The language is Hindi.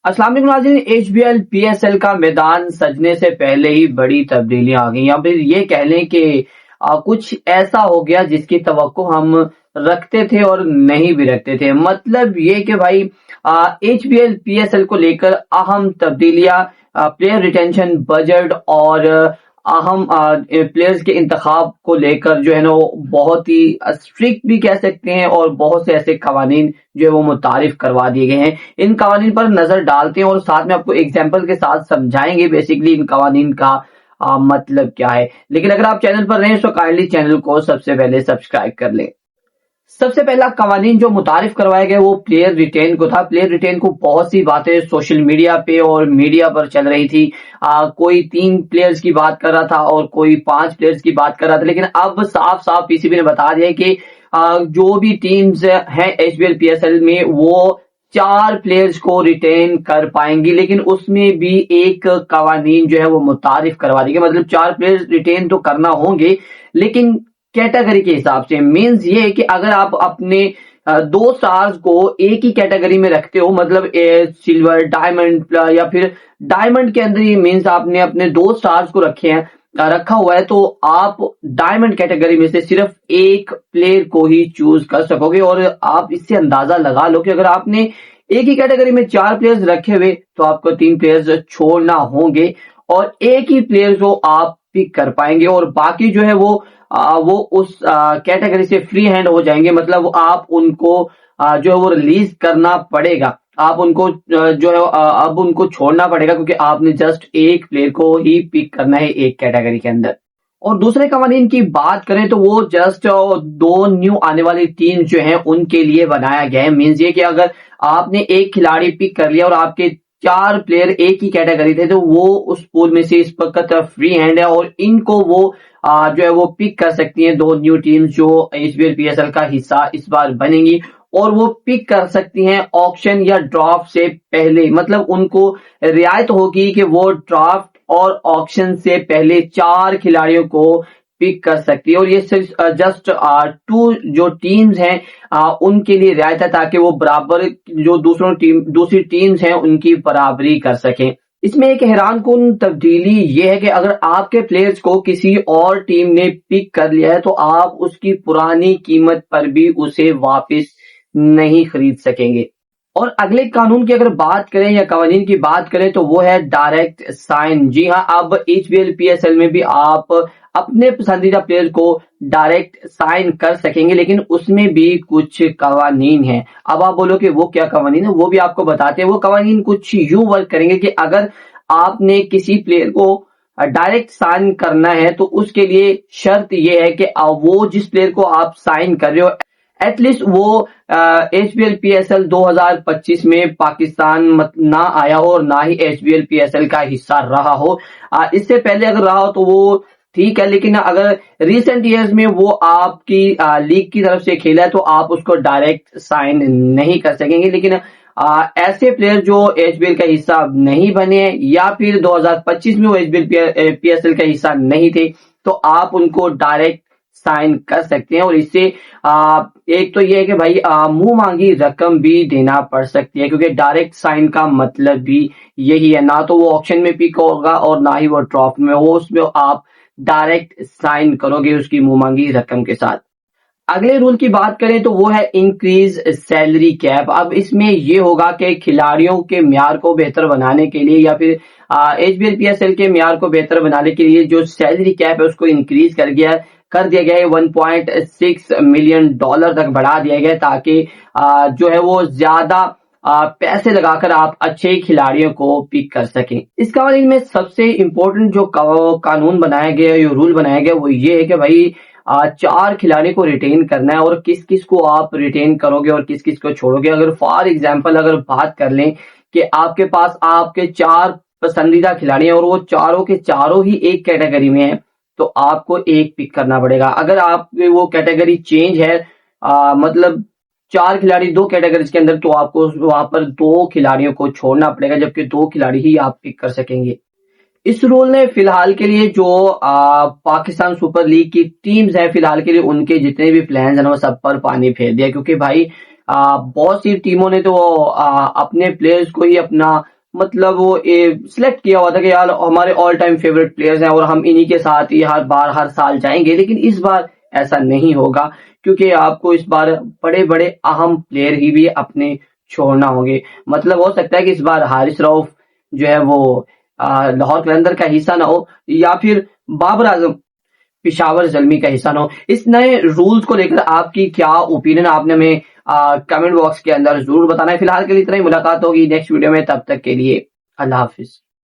अस्सलाम वालेकुम नाज़रीन। एचबीएल पीएसएल का मैदान सजने से पहले ही बड़ी तब्दीलियां आ गई, या फिर ये कह लें कि कुछ ऐसा हो गया जिसकी तवक्को हम रखते थे और नहीं भी रखते थे। मतलब ये कि भाई एचबीएल पीएसएल को लेकर अहम तब्दीलियां, प्लेयर रिटेंशन, बजट और अहम प्लेयर्स के इंतखाब को लेकर जो है ना वो बहुत ही स्ट्रिक्ट भी कह सकते हैं, और बहुत से ऐसे कवानीन जो है वो मुतारिफ करवा दिए गए हैं। इन कवानीन पर नजर डालते हैं और साथ में आपको एग्जाम्पल के साथ समझाएंगे बेसिकली इन कवानीन का मतलब क्या है। लेकिन अगर आप चैनल पर रहें तो काइंडली चैनल को सबसे पहले सब्सक्राइब कर लें। सबसे पहला कवानीन जो मुतारिफ करवाया गया वो प्लेयर रिटेन को था। प्लेयर रिटेन को बहुत सी बातें सोशल मीडिया पे और मीडिया पर चल रही थी। कोई 3 प्लेयर्स की बात कर रहा था और कोई 5 प्लेयर्स की बात कर रहा था, लेकिन अब साफ साफ पीसीबी ने बता दिया है कि जो भी टीम्स हैं एचबीएल पीएसएल में वो 4 प्लेयर्स को रिटेन कर पाएंगी, लेकिन उसमें भी एक कवानीन जो है वो मुतारिफ करवा दी गई। मतलब 4 प्लेयर्स रिटेन तो करना होंगे, लेकिन कैटेगरी के हिसाब से। मींस ये है कि अगर आप अपने 2 स्टार्स को एक ही कैटेगरी में रखते हो, मतलब सिल्वर, डायमंड या फिर डायमंड के अंदर ही मींस आपने अपने 2 स्टार्स को रखा हुआ है, तो आप डायमंड कैटेगरी में से सिर्फ एक प्लेयर को ही चूज कर सकोगे। और आप इससे अंदाजा लगा लो कि अगर आपने एक ही कैटेगरी में 4 प्लेयर्स रखे हुए तो आपको 3 प्लेयर्स छोड़ना होंगे और एक ही प्लेयर को आप पिक कर पाएंगे, और बाकी जो है वो उस कैटेगरी से फ्री हैंड हो जाएंगे। मतलब आप उनको जो है वो रिलीज करना पड़ेगा, आप उनको जो है अब उनको छोड़ना पड़ेगा, क्योंकि आपने जस्ट एक प्लेयर को ही पिक करना है एक कैटेगरी के अंदर। और दूसरे कवानीन की बात करें तो वो जस्ट 2 न्यू आने वाली टीम जो है उनके लिए बनाया गया है। मीन्स ये कि अगर आपने एक खिलाड़ी पिक कर लिया और आपके 4 प्लेयर एक ही कैटेगरी थे, तो वो उस पूल में से इस वक्त फ्री हैंड है और इनको वो जो है वो पिक कर सकती हैं 2 न्यू टीम्स जो एचबीएल पीएसएल का हिस्सा इस बार बनेंगी। और वो पिक कर सकती हैं ऑक्शन या ड्राफ्ट से पहले। मतलब उनको रियायत होगी कि वो ड्राफ्ट और ऑक्शन से पहले 4 खिलाड़ियों को पिक कर सकती है, और ये सिर्फ जस्ट 2 जो टीम्स हैं उनके लिए रियायत है, ताकि वो बराबर जो दूसरी टीम्स हैं उनकी बराबरी कर सकें। इसमें एक हैरानकुन तब्दीली ये है कि अगर आपके प्लेयर्स को किसी और टीम ने पिक कर लिया है तो आप उसकी पुरानी कीमत पर भी उसे वापस नहीं खरीद सकेंगे। और अगले कानून की अगर बात करें या कवानीन की बात करें तो वो है डायरेक्ट साइन। जी हाँ, अब एचबीएल पीएसएल में भी आप अपने पसंदीदा प्लेयर को डायरेक्ट साइन कर सकेंगे, लेकिन उसमें भी कुछ कवानीन हैं। अब आप बोलो कि वो क्या कवानीन है, वो भी आपको बताते हैं। वो कवानीन कुछ यूं वर्क करेंगे कि अगर आपने किसी प्लेयर को डायरेक्ट साइन करना है तो उसके लिए शर्त ये है कि वो जिस प्लेयर को आप साइन कर रहे हो एटलीस्ट वो एचबीएल पीएसएल 2025 में पाकिस्तान ना आया हो और ना ही एचबीएल पीएसएल का हिस्सा रहा हो। इससे पहले अगर रहा हो तो वो ठीक है, लेकिन अगर रिसेंट ईयर्स में वो आपकी लीग की तरफ से खेला है तो आप उसको डायरेक्ट साइन नहीं कर सकेंगे। लेकिन ऐसे प्लेयर जो एचबीएल का हिस्सा नहीं बने या फिर 2025 में वो एचबीएल पीएसएल का हिस्सा नहीं थे तो आप उनको डायरेक्ट साइन कर सकते हैं। और इससे एक तो ये है कि भाई मुंह मांगी रकम भी देना पड़ सकती है, क्योंकि डायरेक्ट साइन का मतलब भी यही है, ना तो वो ऑक्शन में पिक होगा और ना ही वो ड्रॉफ्ट में हो, उसमें आप डायरेक्ट साइन करोगे उसकी मुंह मांगी रकम के साथ। अगले रूल की बात करें तो वो है इंक्रीज सैलरी कैप। अब इसमें ये होगा कि खिलाड़ियों के म्यार को बेहतर बनाने के लिए या फिर एचबीएल पीएसएल के म्यार को बेहतर बनाने के लिए जो सैलरी कैप है उसको इंक्रीज कर दिया गया है। 1.6 मिलियन डॉलर तक बढ़ा दिया गया है, ताकि जो है वो ज्यादा पैसे लगाकर आप अच्छे खिलाड़ियों को पिक कर सकें। इस कवानीन में सबसे इम्पोर्टेंट जो कानून बनाया गया, जो रूल बनाया गया, वो ये है कि भाई 4 खिलाड़ी को रिटेन करना है, और किस किस को आप रिटेन करोगे और किस किस को छोड़ोगे। अगर फॉर एग्जाम्पल अगर बात कर लें कि आपके पास आपके 4 पसंदीदा खिलाड़ी हैं और वो चारों के चारों ही एक कैटेगरी में है, तो आपको एक पिक करना पड़ेगा। अगर आपकी वो कैटेगरी चेंज है, मतलब 4 खिलाड़ी 2 कैटेगरीज के अंदर, तो आपको वहां पर 2 खिलाड़ियों को छोड़ना पड़ेगा, जबकि 2 खिलाड़ी ही आप पिक कर सकेंगे। इस रूल ने फिलहाल के लिए जो पाकिस्तान सुपर लीग की टीम्स हैं फिलहाल के लिए उनके जितने भी प्लान्स हैं वो सब पर पानी फेर दिया, क्योंकि भाई बहुत सी टीमों ने तो अपने प्लेयर्स को ही अपना मतलब वो सिलेक्ट किया हुआ था कि यार हमारे ऑल टाइम फेवरेट प्लेयर्स हैं और हम इन्हीं के साथ ही हर बार हर साल जाएंगे, लेकिन इस बार ऐसा नहीं होगा क्योंकि आपको इस बार बड़े बड़े अहम प्लेयर ही भी अपने छोड़ना होंगे। मतलब हो सकता है कि इस बार हारिस रऊफ जो है वो लाहौर कलंदर का हिस्सा ना हो, या फिर बाबर आजम पिशावर जलमी का हिस्सा ना हो। इस नए रूल्स को लेकर आपकी क्या ओपिनियन, आपने हमें कमेंट बॉक्स के अंदर जरूर बताना है। फिलहाल के लिए इतना ही, मुलाकात होगी नेक्स्ट वीडियो में, तब तक के लिए अल्लाह हाफिज।